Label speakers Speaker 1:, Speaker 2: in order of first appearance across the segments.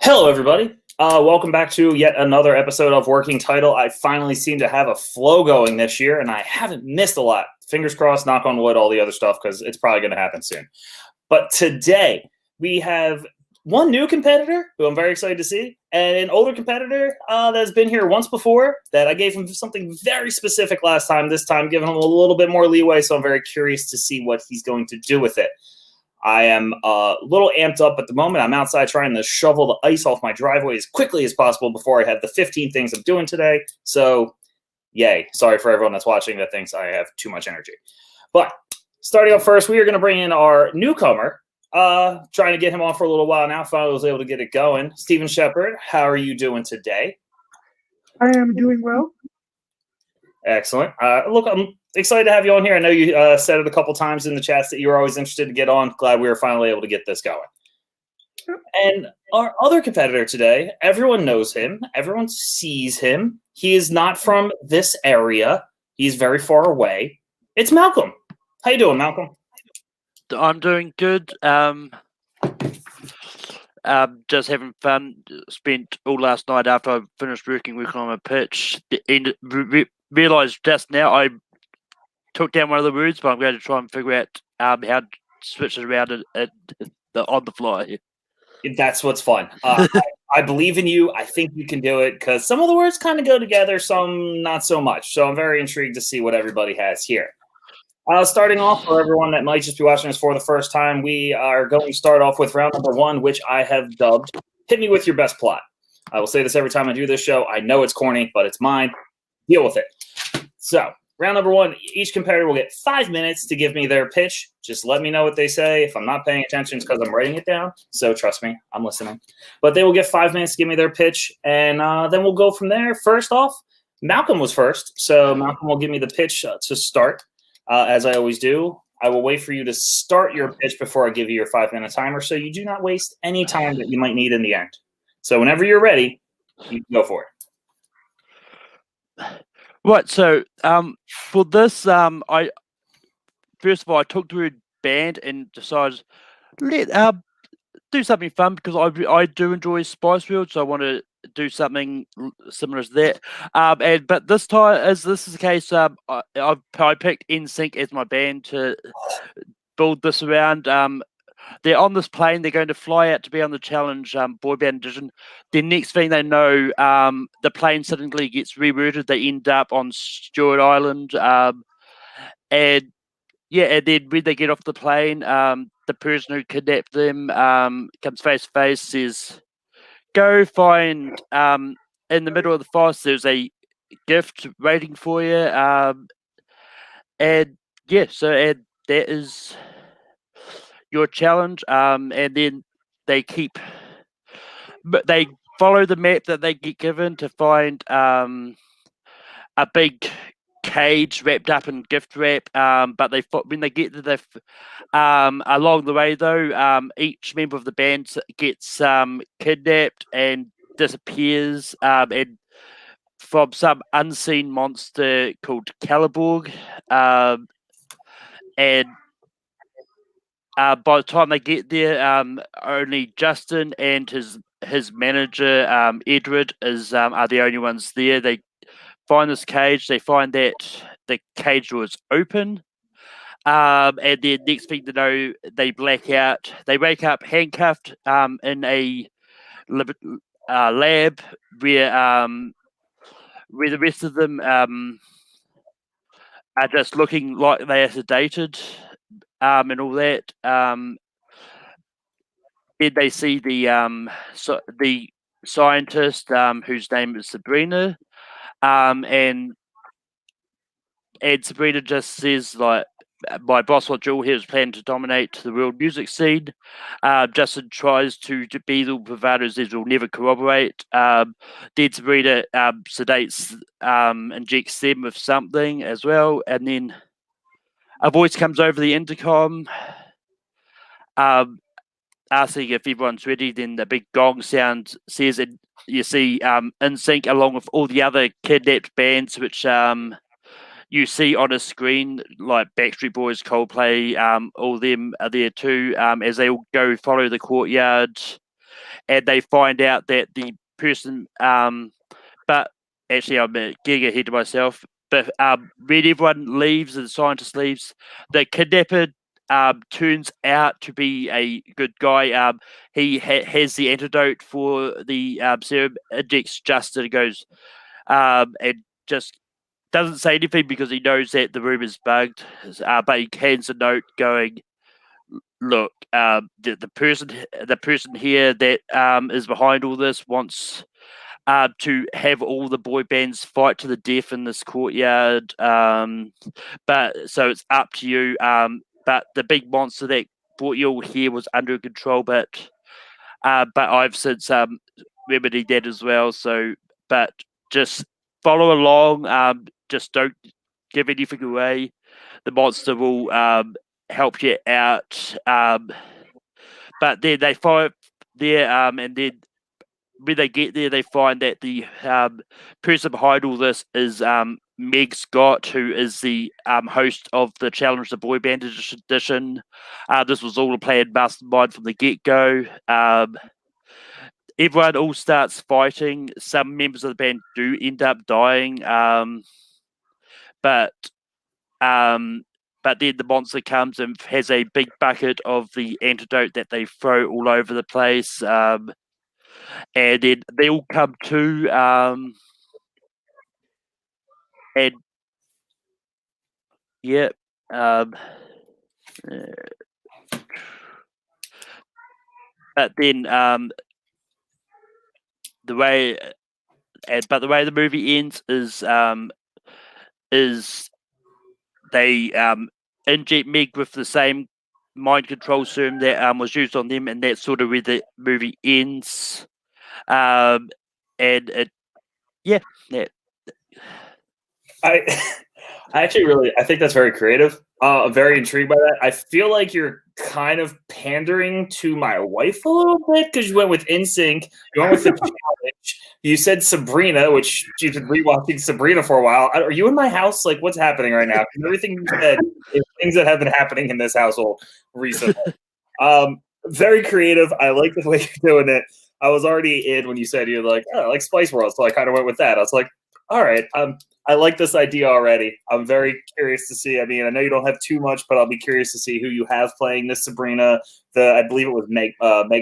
Speaker 1: Hello, everybody. Welcome back to yet another episode of Working Title. I finally seem to have a flow going this year, and I haven't missed a lot. Fingers crossed, knock on wood, all the other stuff, because it's probably going to happen soon. But today, we have one new competitor who I'm very excited to see, and an older competitor that's been here once before that I gave him something very specific last time. This time, giving him a little bit more leeway, so I'm very curious to see what he's going to do with it. I am a little amped up at the moment. I'm outside trying to shovel the ice off my driveway as quickly as possible before I have the 15 things I'm doing today. So, yay. Sorry for everyone that's watching that thinks I have too much energy. But starting up first, we are going to bring in our newcomer. Trying to get him on for a little while now. Finally was able to get it going. Stephen Shepard, how are you doing today?
Speaker 2: I am doing well.
Speaker 1: Excellent. Look, I'm excited to have you on here. I know you said it a couple times in the chats that you were always interested to get on. Glad we were finally able to get this going. And our other competitor today, everyone knows him. Everyone sees him. He is not from this area. He's very far away. It's Malcolm. How you doing, Malcolm?
Speaker 3: I'm doing good. Just having fun. Spent all last night after I finished working on a pitch. Realised just now I took down one of the words, but I'm going to try and figure out how to switch it around on the fly.
Speaker 1: That's what's fun. I believe in you. I think you can do it because some of the words kind of go together, some not so much. So I'm very intrigued to see what everybody has here. Starting off, for everyone that might just be watching this for the first time, we are going to start off with round number one, which I have dubbed Hit Me With Your Best Plot. I will say this every time I do this show. I know it's corny, but it's mine. Deal with it. So, round number one, each competitor will get 5 minutes to give me their pitch. Just let me know what they say. If I'm not paying attention, it's because I'm writing it down. So trust me, I'm listening. But they will get 5 minutes to give me their pitch, and then we'll go from there. First off, Malcolm was first. So Malcolm will give me the pitch to start, as I always do. I will wait for you to start your pitch before I give you your 5-minute timer, so you do not waste any time that you might need in the end. So whenever you're ready, you can go for it.
Speaker 3: Right, so for this, I first of all I took the word band and decided let do something fun because I do enjoy Spice World, so I want to do something similar to that. But this time, as this is the case, I picked NSYNC as my band to build this around. They're on this plane. They're going to fly out to be on the challenge boy band edition. The next thing they know, the plane suddenly gets rerouted. They end up on Stewart Island, and then when they get off the plane, the person who kidnapped them comes face to face, says, "Go find in the middle of the forest. There's a gift waiting for you." And that is your challenge, and then they follow the map that they get given to find a big cage wrapped up in gift wrap. But when they get to along the way though, each member of the band gets kidnapped and disappears, and from some unseen monster called Caliborg, and by the time they get there, only Justin and his manager Edward are the only ones there. They find this cage. They find that the cage door is open, and then next thing to know, they black out. They wake up handcuffed in a lab where the rest of them are just looking like they are sedated. And all that. Then they see the scientist whose name is Sabrina, and Sabrina just says like, "My boss, what Jewel here, is planning to dominate the world music scene." Justin tries to be the bravado, says will never corroborate. Then Sabrina sedates, injects them with something as well, and then a voice comes over the intercom, asking if everyone's ready. Then the big gong sound says, and you see NSYNC along with all the other kidnapped bands, which you see on a screen, like Backstreet Boys, Coldplay, all them are there too, as they all go follow the courtyard. and they find out that the person, but actually I'm getting ahead of myself. But when everyone leaves and the scientist leaves, the kidnapper turns out to be a good guy. He has the antidote for the serum, injects Justin, and goes and just doesn't say anything because he knows that the room is bugged. But he hands a note going, "Look, the person here that is behind all this wants to have all the boy bands fight to the death in this courtyard. But so it's up to you. But the big monster that brought you all here was under control, but I've since remedied that as well. So, but just follow along. Just don't give anything away. The monster will help you out. But then they follow there, and then when they get there, they find that the person behind all this is Meg Scott, who is the host of the Challenge the Boy Band edition. This was all a planned mastermind from the get-go. Everyone all starts fighting. Some members of the band do end up dying, but then the monster comes and has a big bucket of the antidote that they throw all over the place. And then they all come to, and yeah, but then the way the movie ends is they inject Meg with the same mind control serum that was used on them, and that's sort of where the movie ends. And it, yeah.
Speaker 1: I actually I think that's very creative. I'm very intrigued by that. I feel like you're kind of pandering to my wife a little bit because you went with NSYNC, you went with the challenge. You said Sabrina, which she's been rewatching Sabrina for a while. Are you in my house? Like, what's happening right now? Everything you said is things that have been happening in this household recently. Very creative. I like the way you're doing it. I was already in when you said you're like, oh, I like Spice World, so I kind of went with that. I was like, all right, I like this idea already. I'm very curious to see. I mean, I know you don't have too much, but I'll be curious to see who you have playing this Sabrina. I believe it was Meg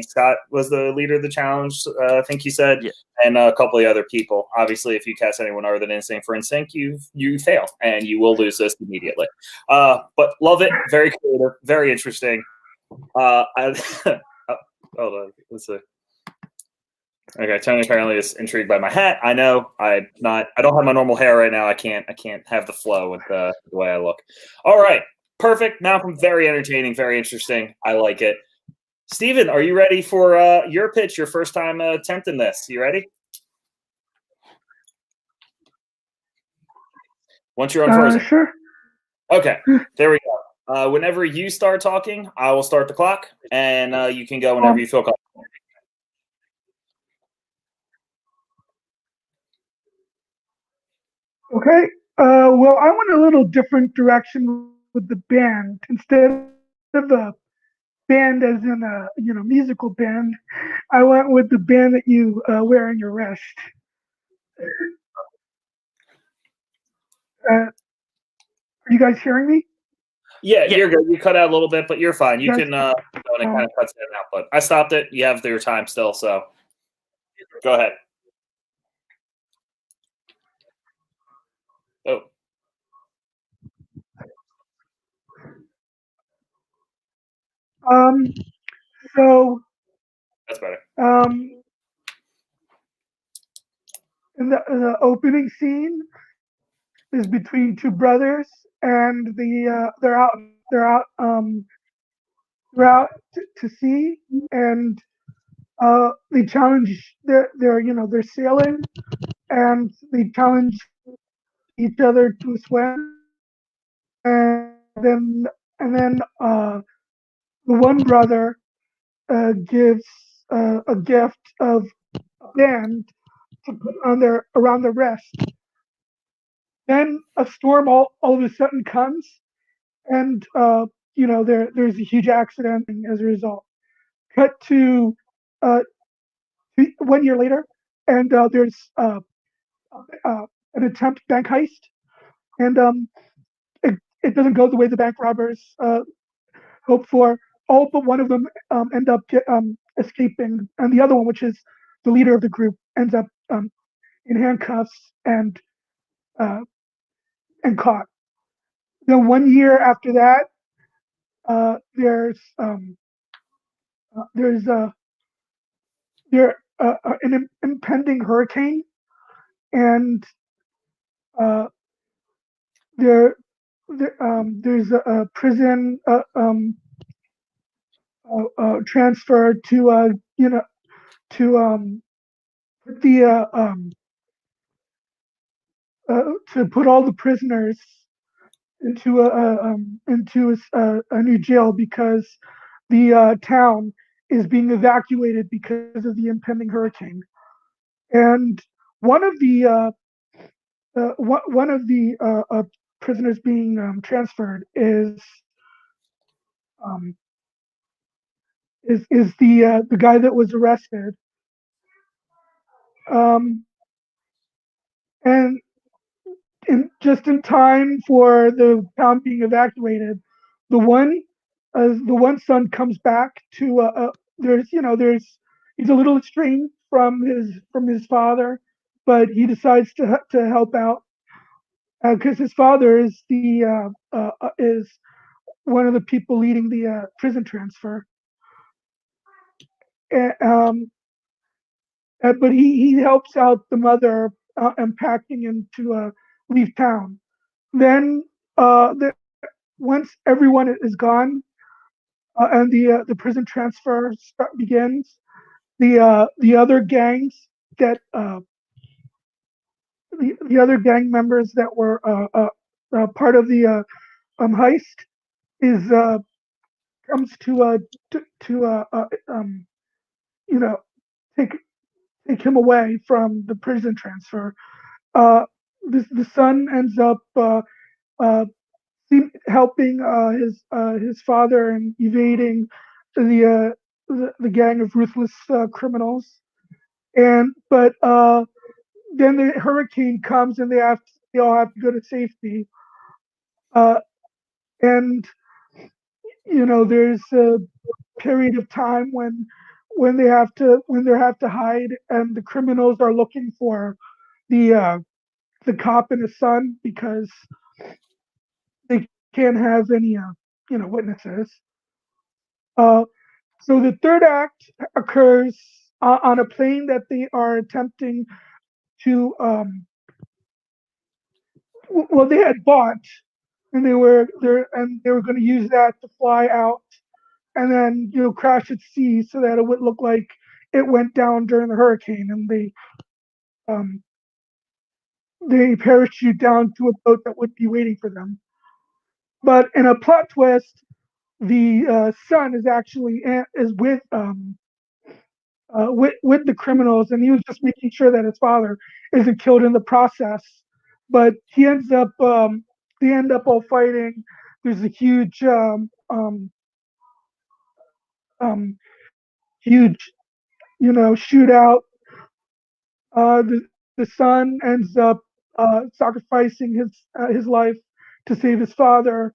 Speaker 1: Scott was the leader of the challenge. I think you said,
Speaker 3: yeah.
Speaker 1: And a couple of other people. Obviously, if you cast anyone other than NSYNC for NSYNC, you fail and you will lose this immediately. But love it. Very creative. Very interesting. Hold on. Let's see. Okay, Tony apparently is intrigued by my hat. I know. I don't have my normal hair right now. I can't have the flow with the way I look. All right. Perfect. Malcolm, very entertaining, very interesting. I like it. Steven, are you ready for your pitch, your first time attempting this? You ready? Once you're unfrozen.
Speaker 2: Sure.
Speaker 1: Okay, there we go. Whenever you start talking, I will start the clock, and you can go whenever you feel comfortable.
Speaker 2: Okay. Well, I went a little different direction with the band. Instead of a band as in a musical band, I went with the band that you wear in your wrist. Are you guys hearing me?
Speaker 1: Yeah, you're good. You cut out a little bit, but you're fine. You
Speaker 2: Yes.
Speaker 1: can go and it kind of cuts in and out. But I stopped it. You have your time still, so go ahead. Oh.
Speaker 2: So
Speaker 1: That's better.
Speaker 2: in the opening scene is between two brothers, and they're out to sea, and they challenge they're sailing, and they challenge each other to swim, and then the one brother gives a gift of a band to put on around their wrist. Then a storm all of a sudden comes, and there's a huge accident as a result. Cut to 1 year later, and there's an attempt bank heist, and it doesn't go the way the bank robbers hope for. All but one of them end up escaping, and the other one, which is the leader of the group, ends up in handcuffs and caught. Then 1 year after that, there's an impending hurricane, and there's a prison transfer to put to put all the prisoners into a new jail because the town is being evacuated because of the impending hurricane. And one of the prisoners being transferred is the guy that was arrested. And just in time for the town being evacuated, the one son comes back to there's he's a little estranged from his father, but he decides to help out because his father is is one of the people leading the prison transfer. But he helps out the mother unpacking and to leave town. Then once everyone is gone and the prison transfer begins, the other gangs that the other gang members that were part of the heist comes to take him away from the prison transfer. The son ends up helping his father and evading the gang of ruthless criminals. But then the hurricane comes and they all have to go to safety. And there's a period of time when they have to hide, and the criminals are looking for the cop and his son because they can't have any witnesses. So the third act occurs on a plane that they are attempting to they had bought, and they were going to use that to fly out and then crash at sea so that it would look like it went down during the hurricane, and they parachute down to a boat that would be waiting for them. But in a plot twist, the son is actually with the criminals, and he was just making sure that his father isn't killed in the process. But he ends up they end up all fighting. There's a huge shootout. The son ends up sacrificing his life to save his father,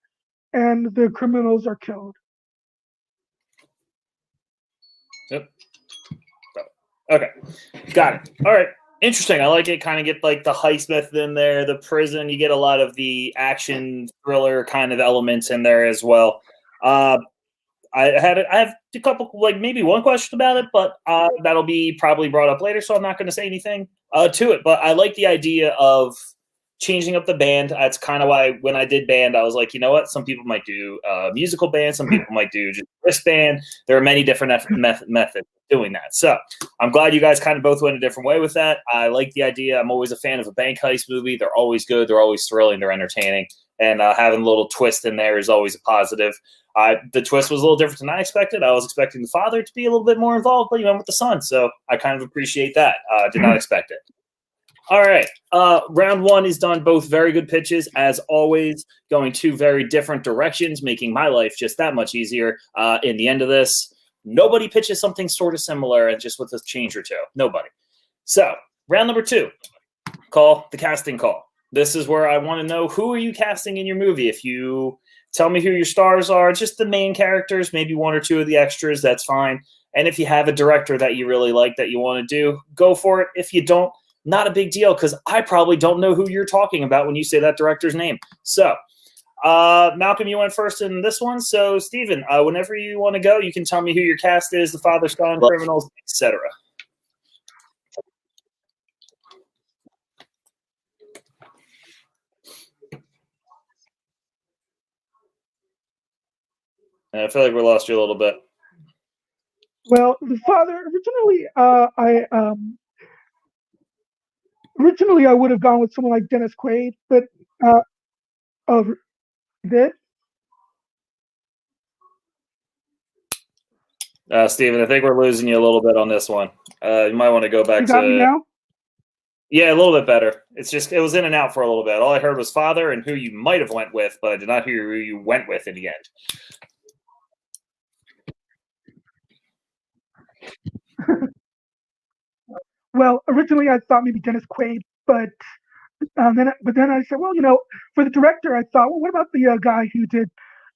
Speaker 2: and the criminals are killed.
Speaker 1: Yep. Okay, got it. All right, interesting. I like it. Kind of get like the heist method in there, the prison. You get a lot of the action thriller kind of elements in there as well. I have a couple, like maybe one question about it, but that'll be probably brought up later, so I'm not going to say anything to it. But I like the idea of changing up the band. That's kind of why when I did band, I was like, you know what? Some people might do musical band. Some people might do just wristband. There are many different methods of doing that. So I'm glad you guys kind of both went a different way with that. I like the idea. I'm always a fan of a bank heist movie. They're always good. They're always thrilling. They're entertaining. And having a little twist in there is always a positive. The twist was a little different than I expected. I was expecting the father to be a little bit more involved, but you went with the son. So I kind of appreciate that. Did not expect it. All right. Round one is done. Both very good pitches, as always, going two very different directions, making my life just that much easier in the end of this. Nobody pitches something sort of similar and just with a change or two. Nobody. So, round number 2, call the casting call. This is where I want to know, who are you casting in your movie? If you tell me who your stars are, just the main characters, maybe 1 or 2 of the extras, that's fine. And if you have a director that you really like that you want to do, go for it. If you don't, not a big deal, because I probably don't know who you're talking about when you say that director's name. So, Malcolm, you went first in this one. So, Steven, whenever you want to go, you can tell me who your cast is, the father, son, criminals, etc. I feel like we lost you a little bit.
Speaker 2: Well, the father originally I would have gone with someone like Dennis Quaid, but did.
Speaker 1: Steven, I think we're losing you a little bit on this one. You might want to go back
Speaker 2: You got
Speaker 1: to
Speaker 2: me now?
Speaker 1: Yeah, a little bit better. It's just, it was in and out for a little bit. All I heard was father and who you might have went with, but I did not hear who you went with in the end.
Speaker 2: Well, originally I thought maybe Dennis Quaid, but then I said, well, for the director, I thought, well, what about the guy who did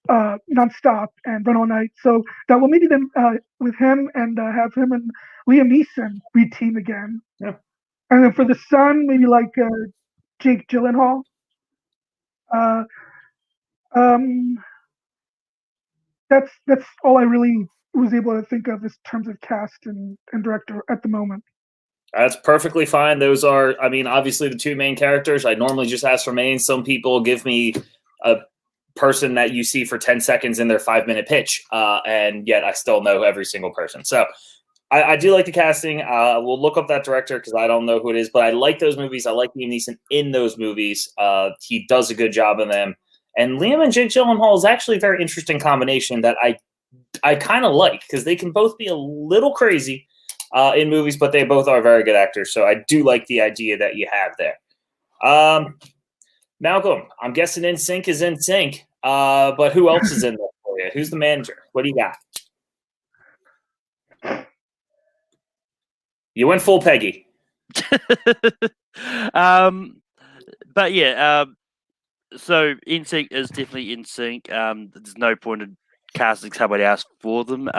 Speaker 2: Nonstop and Run All Night? So that will maybe then with him and have him and Liam Neeson re-team again.
Speaker 1: Yeah.
Speaker 2: And then for the son, maybe like Jake Gyllenhaal. That's all I really was able to think of in terms of cast and director at the moment.
Speaker 1: That's perfectly fine. Those are, I mean, obviously the 2 main characters. I normally just ask for main. Some people give me a person that you see for 10 seconds in their 5-minute pitch, and yet I still know every single person. So I do like the casting. We'll look up that director because I don't know who it is, but I like those movies. I like Liam Neeson in those movies. He does a good job in them. And Liam and Jake Gyllenhaal is actually a very interesting combination that I kind of like, because they can both be a little crazy in movies, but they both are very good actors. So I do like the idea that you have there. Malcolm, I'm guessing NSYNC is NSYNC, but who else is in there for you? Who's the manager? What do you got? You went full Peggy.
Speaker 3: But yeah, so NSYNC is definitely NSYNC. There's no point in casting somebody else for them.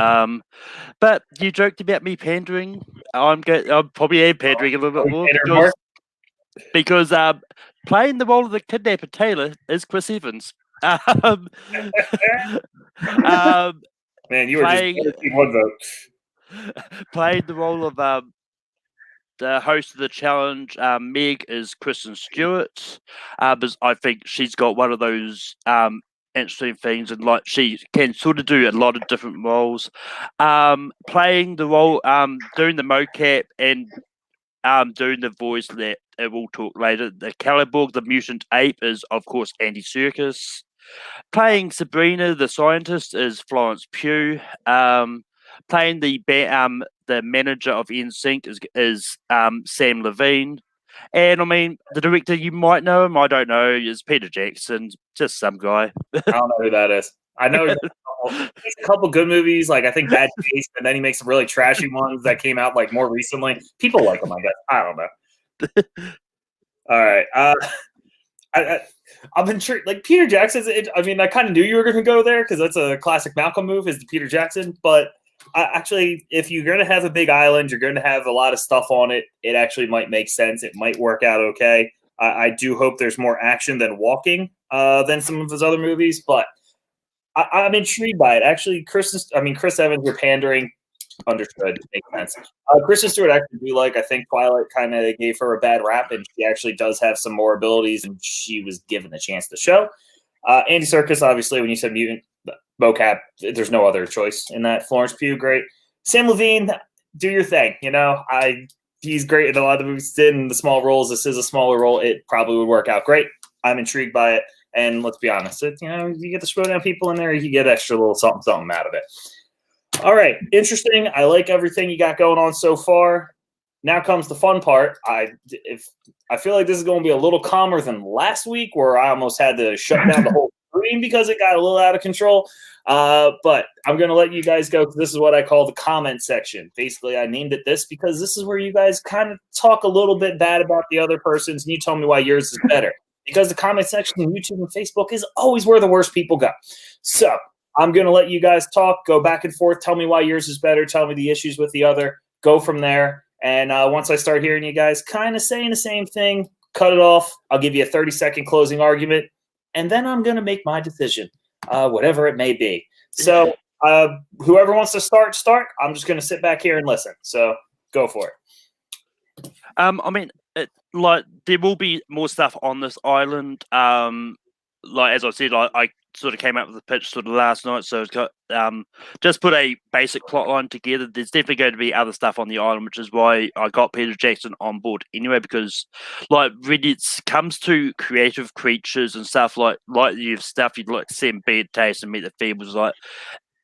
Speaker 3: But you joked about me pandering. I'm probably am pandering a little bit more because playing the role of the kidnapper Taylor is Chris Evans.
Speaker 1: Man, you were just one vote.
Speaker 3: Playing the role of the host of the challenge, Meg, is Kristen Stewart. But I think she's got one of those interesting things, and like she can sort of do a lot of different roles. Playing the role, doing the mocap and doing the voice that we'll talk later. The Caliborg, the mutant ape, is of course Andy Serkis. Playing Sabrina, the scientist, is Florence Pugh. Playing the manager of NSYNC is Sam Levine. And I mean, the director, you might know him, I don't know, is Peter Jackson, just some guy.
Speaker 1: I don't know who that is. I know he's a couple good movies, like I think Bad Taste, and then he makes some really trashy ones that came out like more recently. People like him, I guess. I don't know. All right. I'm intrigued. Like Peter Jackson's, I mean, I kind of knew you were going to go there because that's a classic Malcolm move, is the Peter Jackson. But actually, if you're going to have a big island, you're going to have a lot of stuff on it. It actually might make sense. It might work out okay. I do hope there's more action than walking than some of his other movies, but I'm intrigued by it. Actually, Chris Evans, you're pandering. Understood. Makes sense. Kristen Stewart actually do like, I think Twilight kind of gave her a bad rap, and she actually does have some more abilities, and she was given the chance to show. Andy Serkis, obviously, when you said mutant mocap, there's no other choice in that. Florence Pugh, great. Sam Levine, do your thing. He's great in a lot of the movies. Did in the small roles. This is a smaller role. It probably would work out great. I'm intrigued by it, and let's be honest, you get the Schmoedown people in there, you get extra little something out of it. All right, interesting. I like everything you got going on so far. Now comes the fun part. I feel like this is going to be a little calmer than last week, where I almost had to shut down the whole screen because it got a little out of control. But I'm going to let you guys go. This is what I call the comment section. Basically, I named it this because this is where you guys kind of talk a little bit bad about the other person's, and you tell me why yours is better. Because the comment section on YouTube and Facebook is always where the worst people go. So I'm going to let you guys talk, go back and forth, tell me why yours is better, tell me the issues with the other, go from there. And once I start hearing you guys kind of saying the same thing, cut it off. I'll give you a 30-second closing argument, and then I'm going to make my decision, whatever it may be. So whoever wants to start. I'm just going to sit back here and listen. So go for it.
Speaker 3: I mean, there will be more stuff on this island. As I said, I sort of came up with the pitch sort of last night, so it's got just put a basic plot line together. There's definitely going to be other stuff on the island, which is why I got Peter Jackson on board anyway, because when it comes to creative creatures and stuff like you'd like to see in Bad Taste and Meet the Feebles,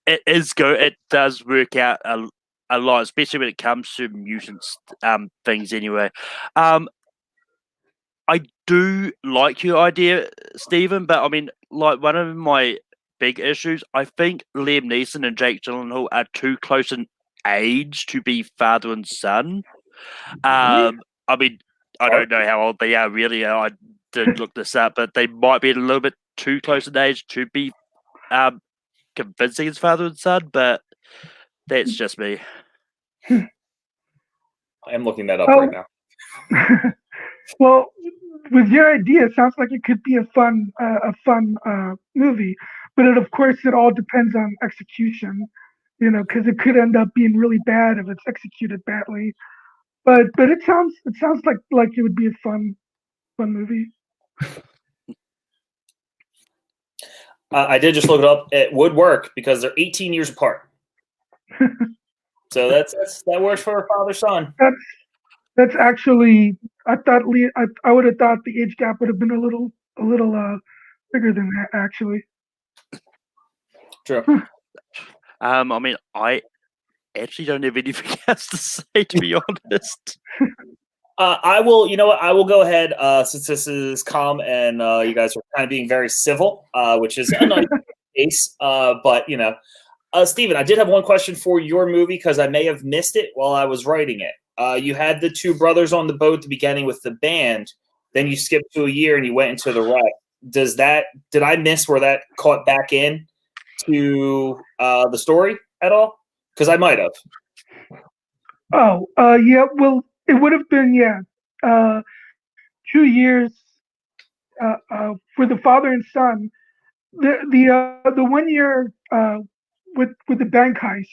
Speaker 3: it does work out a lot, especially when it comes to mutants things anyway. I do like your idea, Stephen, but I mean, one of my big issues, I think Liam Neeson and Jake Gyllenhaal are too close in age to be father and son. I mean, I don't know how old they are really. I did look this up, but they might be a little bit too close in age to be convincing as father and son, but that's just me.
Speaker 1: I am looking that up right now.
Speaker 2: Well, with your idea, it sounds like it could be a fun movie, but of course it all depends on execution, because it could end up being really bad if it's executed badly. But it sounds like it would be a fun movie.
Speaker 1: I did just look it up. It would work because they're 18 years apart. So that works for a father-son.
Speaker 2: That's actually, I thought I would have thought the age gap would have been a little bigger than that, actually.
Speaker 1: True.
Speaker 3: I mean, I actually don't have anything else to say, to be honest.
Speaker 1: I will. You know what? I will go ahead since this is calm and you guys are kind of being very civil, which is a nice case. But Stephen, I did have one question for your movie because I may have missed it while I was writing it. You had the two brothers on the boat at the beginning with the band. Then you skipped to a year and you went into the wreck. Did I miss where that caught back in to the story at all? Because I might have.
Speaker 2: Oh, yeah. Well, it would have been 2 years for the father and son. The 1 year with the bank heist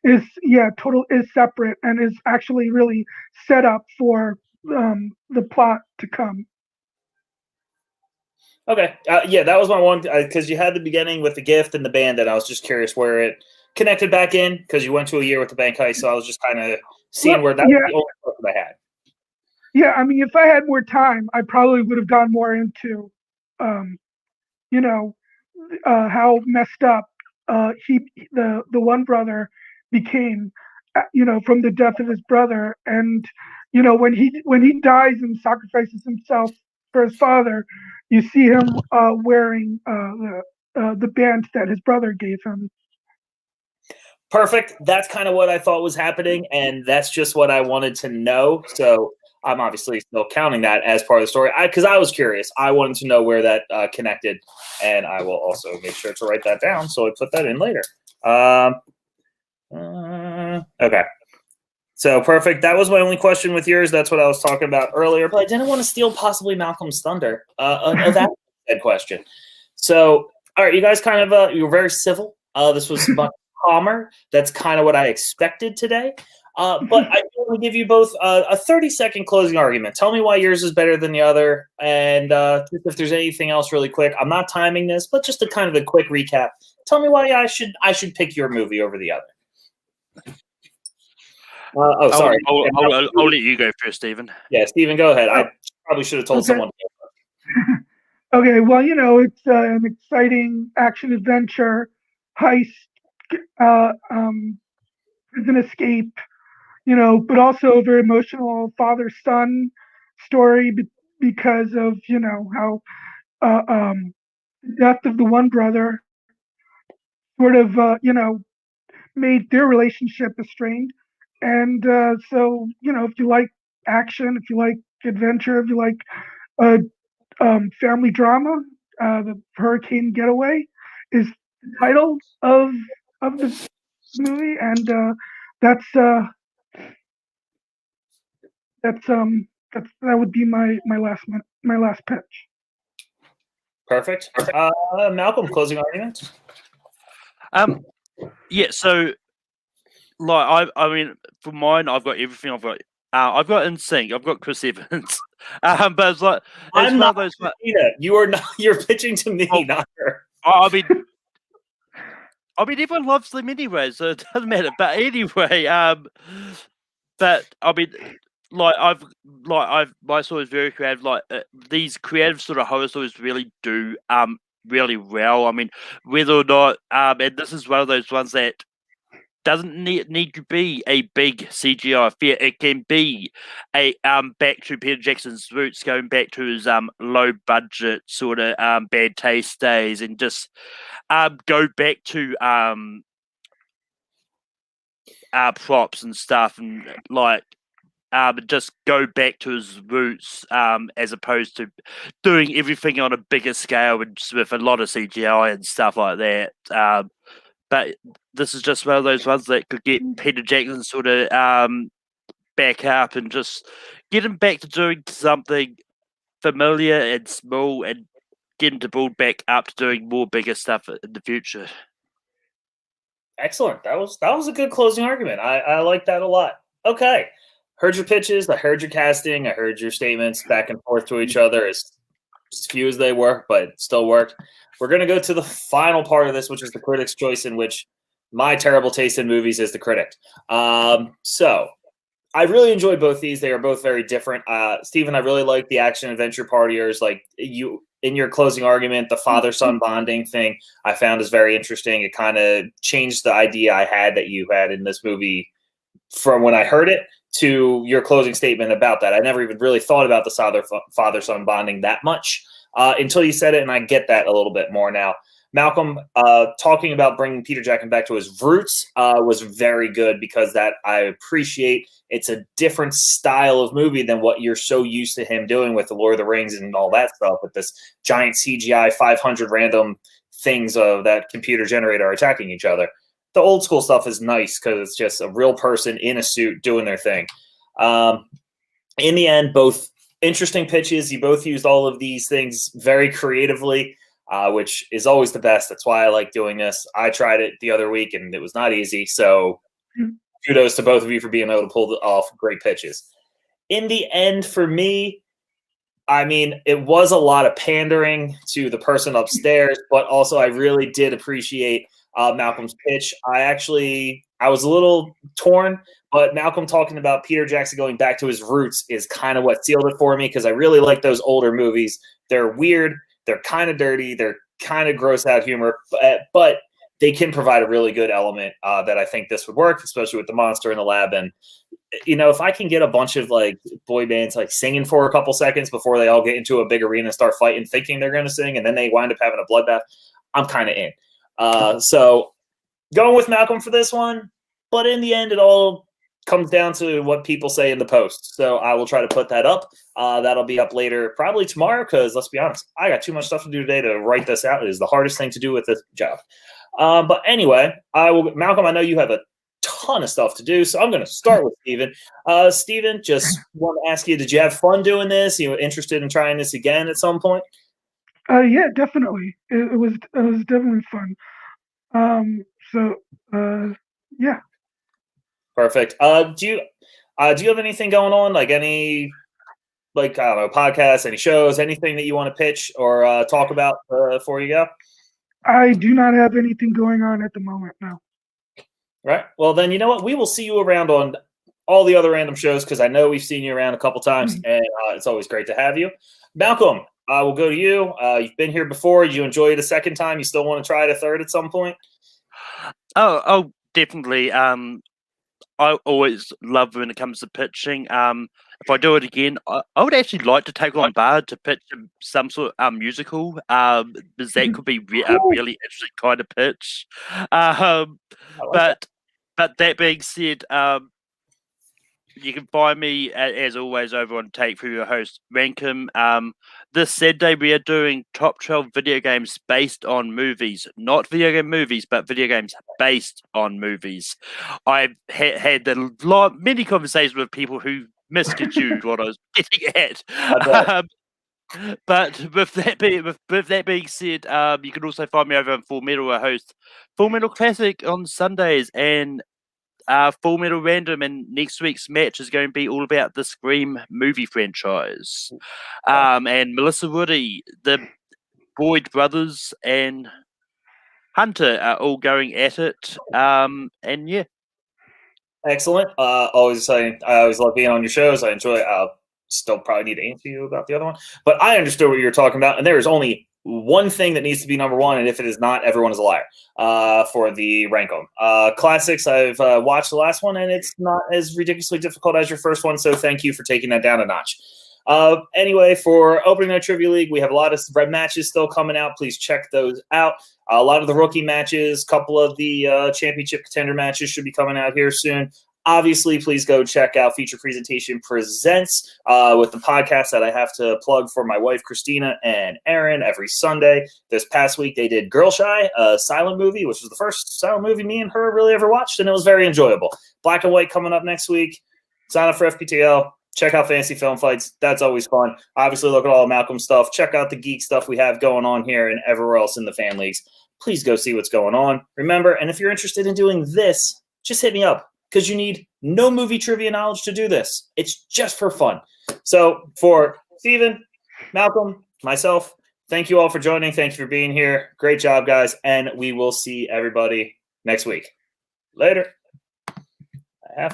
Speaker 2: is separate and is actually really set up for the plot to come.
Speaker 1: Okay, that was my one because you had the beginning with the gift and the band, and I was just curious where it connected back in because you went to a year with the bank heist, so I was just kind of seeing where that was the only question I had.
Speaker 2: Yeah, I mean, if I had more time, I probably would have gone more into, how messed up the one brother became, from the death of his brother, and when he dies and sacrifices himself for his father, you see him wearing the band that his brother gave him.
Speaker 1: Perfect. That's kind of what I thought was happening, and that's just what I wanted to know. So I'm obviously still counting that as part of the story because I was curious. I wanted to know where that connected, and I will also make sure to write that down so I put that in later. Okay. So perfect. That was my only question with yours. That's what I was talking about earlier, but I didn't want to steal possibly Malcolm's thunder. That question. So, all right, you guys kind of you were very civil. This was much calmer. That's kind of what I expected today. But I want to give you both a 30-second closing argument. Tell me why yours is better than the other, and if there's anything else really quick. I'm not timing this, but just a kind of a quick recap. Tell me why I should pick your movie over the other. Sorry.
Speaker 3: I'll let you go first, Stephen.
Speaker 1: Yeah, Stephen, go ahead. I probably should have told someone.
Speaker 2: Okay, well, it's an exciting action adventure heist, prison escape, but also a very emotional father-son story because of how the death of the one brother sort of, made their relationship strained. And so, if you like action, if you like adventure, if you like uh, family drama, the Hurricane Getaway is the title of the movie, and that's that would be my last pitch.
Speaker 1: Perfect. Malcolm, closing arguments.
Speaker 3: Yeah. So, like, I mean, for mine, I've got everything. I've got NSYNC. I've got Chris Evans. But it's like
Speaker 1: I'm not
Speaker 3: those.
Speaker 1: You are not. You're pitching to me, not her.
Speaker 3: I mean, everyone loves them anyway, so it doesn't matter. But anyway, but I mean, my story is very creative. Like these creative sort of horror stories really do really well. I mean, whether or not and this is one of those ones that doesn't need to be a big CGI affair. It can be a back to Peter Jackson's roots, going back to his low budget sort of bad taste days, and just go back to props and stuff, and like just go back to his roots as opposed to doing everything on a bigger scale and with a lot of CGI and stuff like that. But this is just one of those ones that could get Peter Jackson sort of back up and just get him back to doing something familiar and small, and get him to build back up to doing more bigger stuff in the future.
Speaker 1: Excellent. That was a good closing argument. I like that a lot. Okay. Heard your pitches. I heard your casting. I heard your statements back and forth to each other, as few as they were, but it still worked. We're going to go to the final part of this, which is the critic's choice, in which my terrible taste in movies is the critic. So I really enjoyed both these. They are both very different. Stephen, I really like the action adventure partiers. Like you, in your closing argument, the father-son bonding thing I found is very interesting. It kind of changed the idea I had that you had in this movie from when I heard it to your closing statement about that. I never even really thought about the father-son bonding that much until you said it, and I get that a little bit more now. Malcolm, talking about bringing Peter Jackson back to his roots was very good, because that I appreciate. It's a different style of movie than what you're so used to him doing with the Lord of the Rings and all that stuff, with this giant CGI 500 random things that computer generated are attacking each other. The old school stuff is nice because it's just a real person in a suit doing their thing. In the end, both interesting pitches. You both used all of these things very creatively, which is always the best. That's why I like doing this. I tried it the other week, and it was not easy. So kudos to both of you for being able to pull off great pitches. In the end, for me, I mean, it was a lot of pandering to the person upstairs, but also I really did appreciate Malcolm's pitch. I was a little torn, but Malcolm talking about Peter Jackson going back to his roots is kind of what sealed it for me, because I really like those older movies. They're weird, they're kind of dirty, they're kind of gross out humor, but they can provide a really good element that I think this would work, especially with the monster in the lab. And if I can get a bunch of like boy bands like singing for a couple seconds before they all get into a big arena and start fighting, thinking they're going to sing, and then they wind up having a bloodbath, I'm kind of in. So going with Malcolm for this one, but in the end, it all comes down to what people say in the post. So I will try to put that up. That'll be up later, probably tomorrow, because let's be honest, I got too much stuff to do today to write this out. It is the hardest thing to do with this job. But anyway, Malcolm, I know you have a ton of stuff to do, so I'm going to start with Stephen. Stephen, just want to ask you, did you have fun doing this? You were interested in trying this again at some point?
Speaker 2: Yeah, definitely. It was definitely fun. Yeah.
Speaker 1: Perfect. Do you have anything going on, like any, like, I don't know, podcasts, any shows, anything that you want to pitch or talk about before you go?
Speaker 2: I do not have anything going on at the moment, no.
Speaker 1: Right. Well, then, you know what? We will see you around on all the other random shows, because I know we've seen you around a couple times, and it's always great to have you. Malcolm, I will go to you. You've been here before. You enjoy it a second time. You still want to try it a third at some point?
Speaker 3: Oh, definitely. I always love when it comes to pitching. If I do it again, I would actually like to take on Bard to pitch some sort of musical. Because that could be a really interesting kind of pitch. But that being said, you can find me as always over on Take for your host Rankum. This Saturday we are doing top 12 video games based on movies, not video game movies, but video games based on movies. I've had many conversations with people who misconstrued what I was getting at. But with that being said, you can also find me over on Full Metal. I host Full Metal Classic on Sundays and Full Metal Random, and next week's match is going to be all about the Scream movie franchise. And Melissa Woody, the Boyd brothers, and Hunter are all going at it. And yeah.
Speaker 1: Excellent. Always exciting. I always love being on your shows. I enjoy it. I'll still probably need to answer you about the other one. But I understood what you were talking about, and there is only one thing that needs to be number one, and if it is not, everyone is a liar for the Rankum. Classics, I've watched the last one, and it's not as ridiculously difficult as your first one, so thank you for taking that down a notch. Anyway, for Opening Night Trivia League, we have a lot of red matches still coming out. Please check those out. A lot of the rookie matches, a couple of the championship contender matches should be coming out here soon. Obviously, please go check out Feature Presentation Presents with the podcast that I have to plug for my wife, Christina, and Aaron every Sunday. This past week, they did Girl Shy, a silent movie, which was the first silent movie me and her really ever watched, and it was very enjoyable. Black and White coming up next week. Sign up for FPTL. Check out Fantasy Film Fights. That's always fun. Obviously, look at all Malcolm stuff. Check out the geek stuff we have going on here and everywhere else in the fan leagues. Please go see what's going on. Remember, and if you're interested in doing this, just hit me up, because you need no movie trivia knowledge to do this. It's just for fun. So for Steven, Malcolm, myself, thank you all for joining. Thank you for being here. Great job, guys. And we will see everybody next week. Later. I have to